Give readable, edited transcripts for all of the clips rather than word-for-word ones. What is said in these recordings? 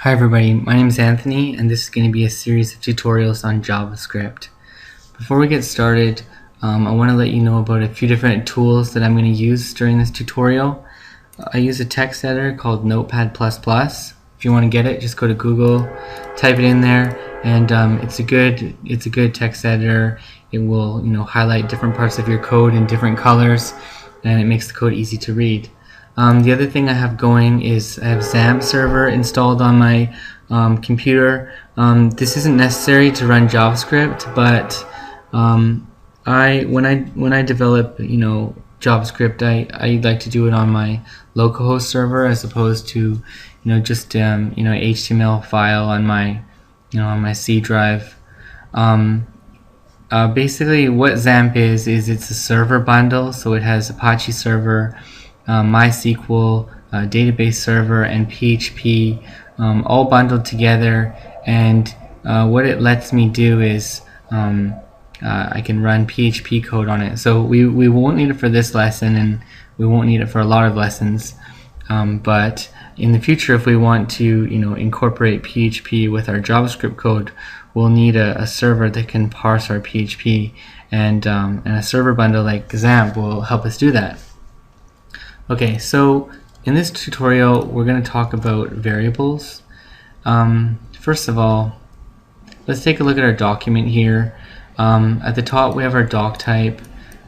Hi everybody, my name is Anthony and this is going to be a series of tutorials on JavaScript. Before we get started, I want to let you know about a few different tools that I'm going to use during this tutorial. I use a text editor called Notepad++. If you want to get it, just go to Google, type it in there, and it's a good text editor. It will highlight different parts of your code in different colors, and it makes the code easy to read. The other thing I have going is I have XAMPP server installed on my computer. This isn't necessary to run JavaScript, but when I develop JavaScript, I like to do it on my localhost server as opposed to just HTML file on my on my C drive. Basically, what XAMPP is it's a server bundle, so it has Apache server, MySQL, database server, and PHP all bundled together. And what it lets me do is I can run PHP code on it. So we won't need it for this lesson, and we won't need it for a lot of lessons. But in the future, if we want to incorporate PHP with our JavaScript code, we'll need a server that can parse our PHP, and a server bundle like XAMPP will help us do that. Okay, so in this tutorial we're going to talk about variables. First of all, let's take a look at our document here. At the top we have our doc type.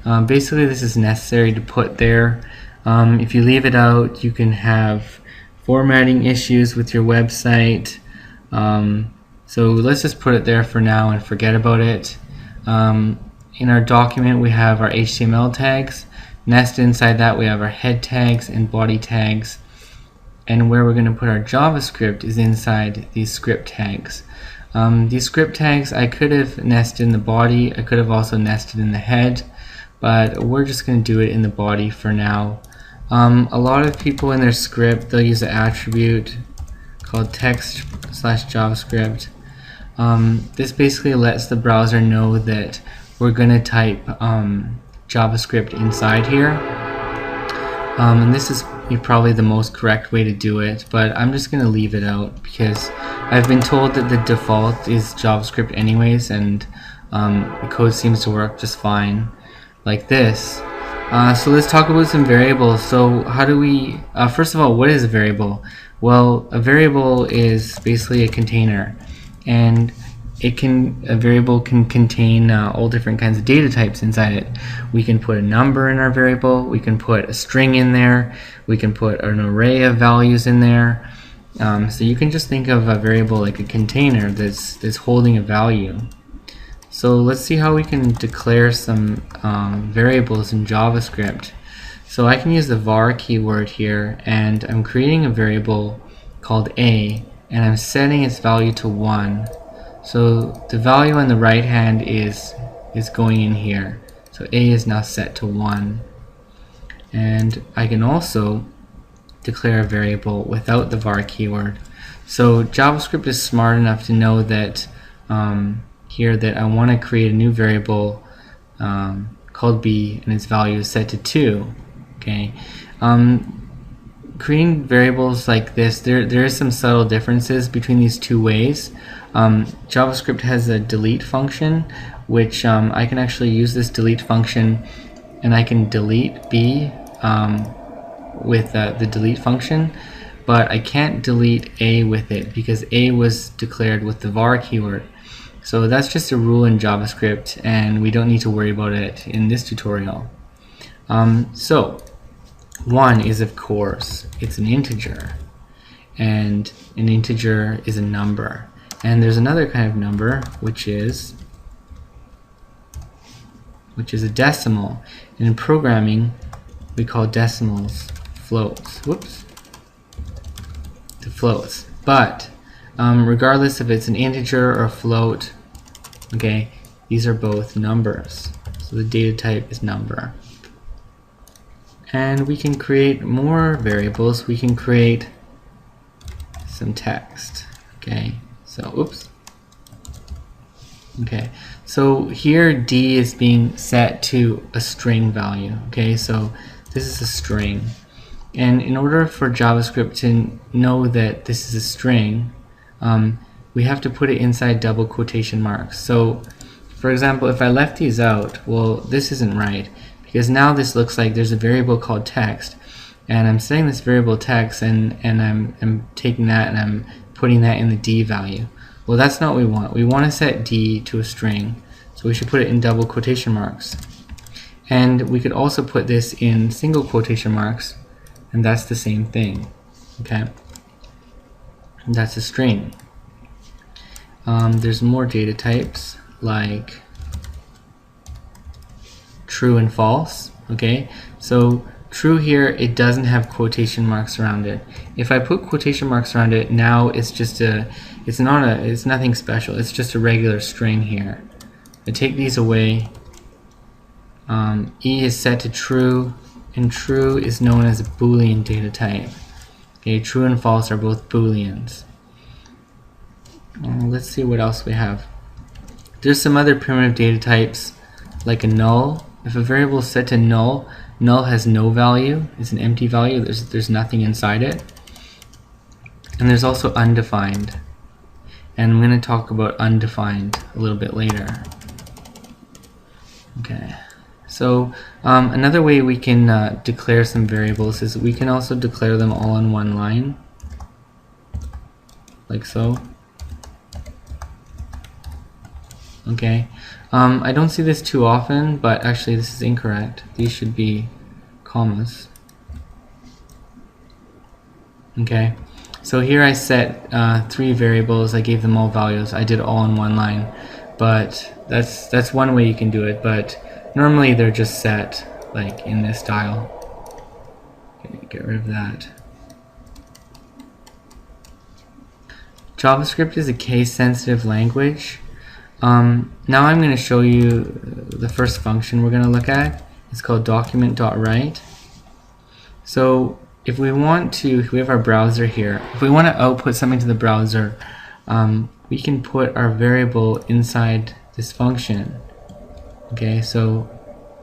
Basically this is necessary to put there. If you leave it out, you can have formatting issues with your website. So let's just put it there for now and forget about it. In our document we have our HTML tags. Nested inside that we have our head tags and body tags, and where we're going to put our JavaScript is inside these script tags. These script tags I could have nested in the body, I could have also nested in the head, but we're just going to do it in the body for now. A lot of people in their script, they'll use an attribute called text/JavaScript. This basically lets the browser know that we're going to type JavaScript inside here, and this is probably the most correct way to do it, but I'm just going to leave it out because I've been told that the default is JavaScript anyways, and the code seems to work just fine like this. So let's talk about some variables. So how do we, first of all, what is a variable? Well, a variable is basically a container, and a variable can contain all different kinds of data types inside it. We can put a number in our variable, we can put a string in there, we can put an array of values in there. So you can just think of a variable like a container that's holding a value. So let's see how we can declare some variables in JavaScript. So I can use the var keyword here, and I'm creating a variable called a, and I'm setting its value to 1. So the value on the right hand is going in here. So a is now set to 1. And I can also declare a variable without the var keyword. So JavaScript is smart enough to know that here that I want to create a new variable called b, and its value is set to 2. Okay. Creating variables like this, there is some subtle differences between these two ways. JavaScript has a delete function, which I can actually use this delete function, and I can delete b with the delete function, but I can't delete a with it because a was declared with the var keyword. So that's just a rule in JavaScript, and we don't need to worry about it in this tutorial. So 1 is, of course, it's an integer, and an integer is a number. And there's another kind of number which is a decimal. And in programming we call decimals floats. Whoops. The floats. But regardless if it's an integer or a float, okay, these are both numbers. So the data type is number. And we can create more variables. We can create some text. Okay, so oops. Okay, so here d is being set to a string value. Okay, so this is a string, and in order for JavaScript to know that this is a string, we have to put it inside double quotation marks. So for example, if I left these out, well, this isn't right, because now this looks like there's a variable called text, and I'm setting this variable text, and I'm taking that and I'm putting that in the D value. Well, that's not what we want. We want to set D to a string, so we should put it in double quotation marks. And we could also put this in single quotation marks, and that's the same thing. Okay, and that's a string. There's more data types like true and false. Okay, so true here, it doesn't have quotation marks around it. If I put quotation marks around it, now it's just it's nothing special. It's just a regular string here. I take these away. E is set to true, and true is known as a Boolean data type. Okay, true and false are both Booleans. Let's see what else we have. There's some other primitive data types like a null. If a variable is set to null, null has no value. It's an empty value. There's nothing inside it. And there's also undefined. And I'm going to talk about undefined a little bit later. Okay. So another way we can declare some variables is we can also declare them all in one line, like so. Okay, I don't see this too often, but actually this is incorrect. These should be commas. Okay, so here I set 3 variables. I gave them all values. I did it all in one line, but that's one way you can do it. But normally they're just set like in this style. Okay, get rid of that. JavaScript is a case-sensitive language. Now I'm going to show you the first function we're going to look at. It's called document.write. So if we have our browser here, if we want to output something to the browser, we can put our variable inside this function. Okay, so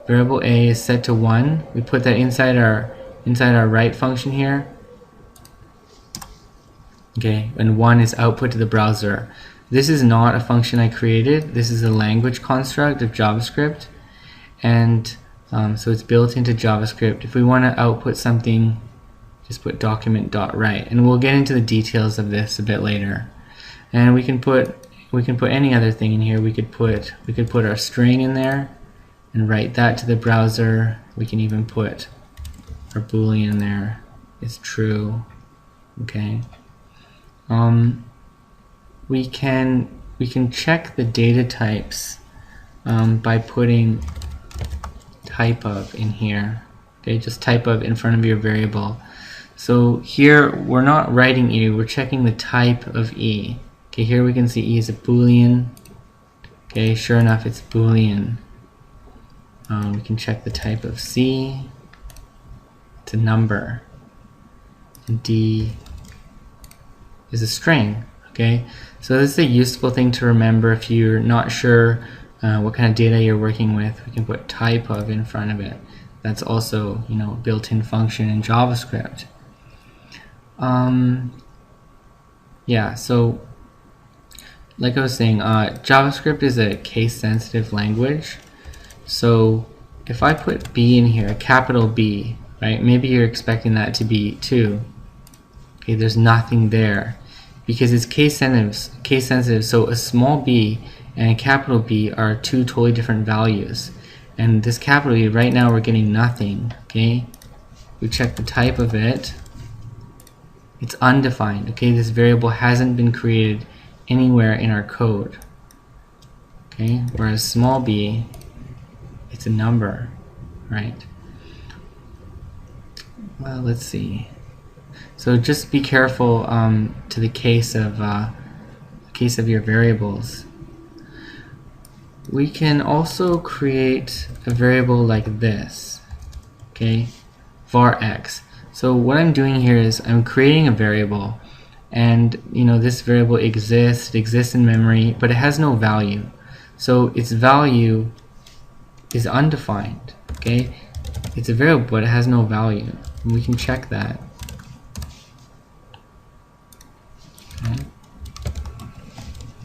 variable A is set to 1. We put that inside our write function here. Okay, and 1 is output to the browser. This is not a function I created. This is a language construct of JavaScript, and so it's built into JavaScript. If we want to output something, just put document.write, and we'll get into the details of this a bit later. And we can put any other thing in here. We could put our string in there and write that to the browser. We can even put our Boolean there. It's true. Okay. We can check the data types by putting type of in here. Okay, just type of in front of your variable. So here we're not writing E, we're checking the type of E. Okay, here we can see E is a Boolean. Okay, sure enough, it's Boolean. We can check the type of C. It's a number. And D is a string. Okay, so this is a useful thing to remember if you're not sure what kind of data you're working with. We can put type of in front of it. That's also, you know, built-in function in JavaScript. Yeah, so like I was saying, JavaScript is a case-sensitive language. So if I put B in here, a capital B, right? Maybe you're expecting that to be 2. Okay, there's nothing there because it's case sensitive. So a small b and a capital B are 2 totally different values. And this capital B, right now we're getting nothing. Okay, we check the type of it. It's undefined. Okay, this variable hasn't been created anywhere in our code. Okay, whereas small b, it's a number, right? Well, let's see. So just be careful to the case of your variables. We can also create a variable like this. Okay, var x. So what I'm doing here is I'm creating a variable, and you know this variable exists. It exists in memory, but it has no value. So its value is undefined. Okay, it's a variable, but it has no value. And we can check that. Okay.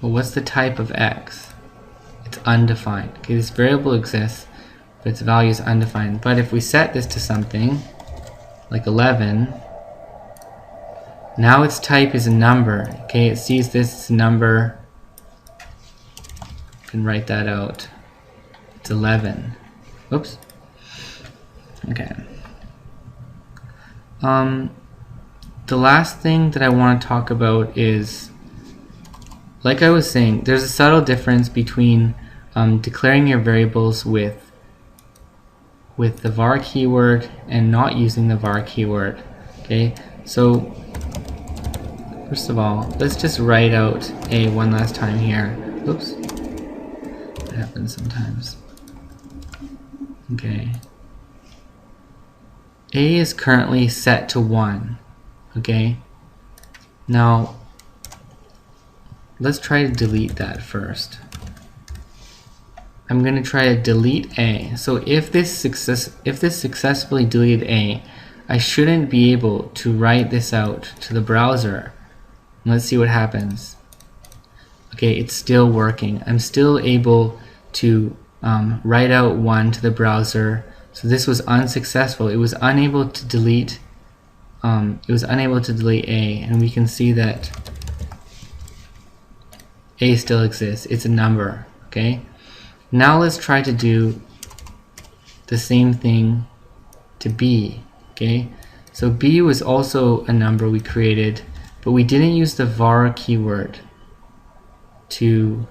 Well, what's the type of x? It's undefined. Okay, this variable exists, but its value is undefined. But if we set this to something like 11, now its type is a number. Okay, it sees this as a number. I can write that out. It's 11. Oops. Okay. The last thing that I want to talk about is, like I was saying, there's a subtle difference between declaring your variables with the var keyword and not using the var keyword. Okay, so first of all, let's just write out a one last time here. Oops, that happens sometimes. Okay, a is currently set to 1. Okay, now let's try to delete that first. I'm going to try to delete a. So if this successfully deleted a, I shouldn't be able to write this out to the browser. Let's see what happens. Okay, it's still working. I'm still able to write out 1 to the browser. So this was unsuccessful. It was unable to delete. A, and we can see that a still exists. It's a number. Okay. Now let's try to do the same thing to b. Okay. So b was also a number we created, but we didn't use the var keyword to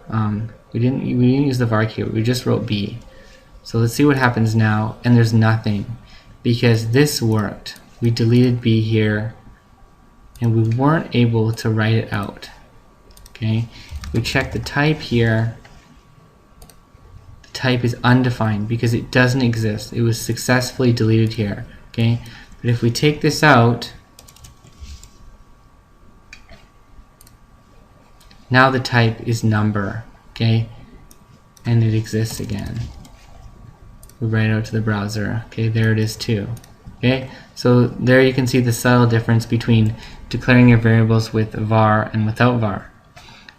we didn't use the var keyword. We just wrote b. So let's see what happens now, and there's nothing because this worked. We deleted b here and we weren't able to write it out. Okay, we check the type here. The type is undefined because it doesn't exist. It was successfully deleted here. Okay, but if we take this out, now the type is number. Okay, and it exists again. We write it out to the browser. Okay, there it is too. Okay, so there you can see the subtle difference between declaring your variables with var and without var.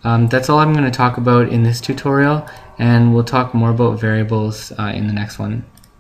That's all I'm going to talk about in this tutorial, and we'll talk more about variables in the next one.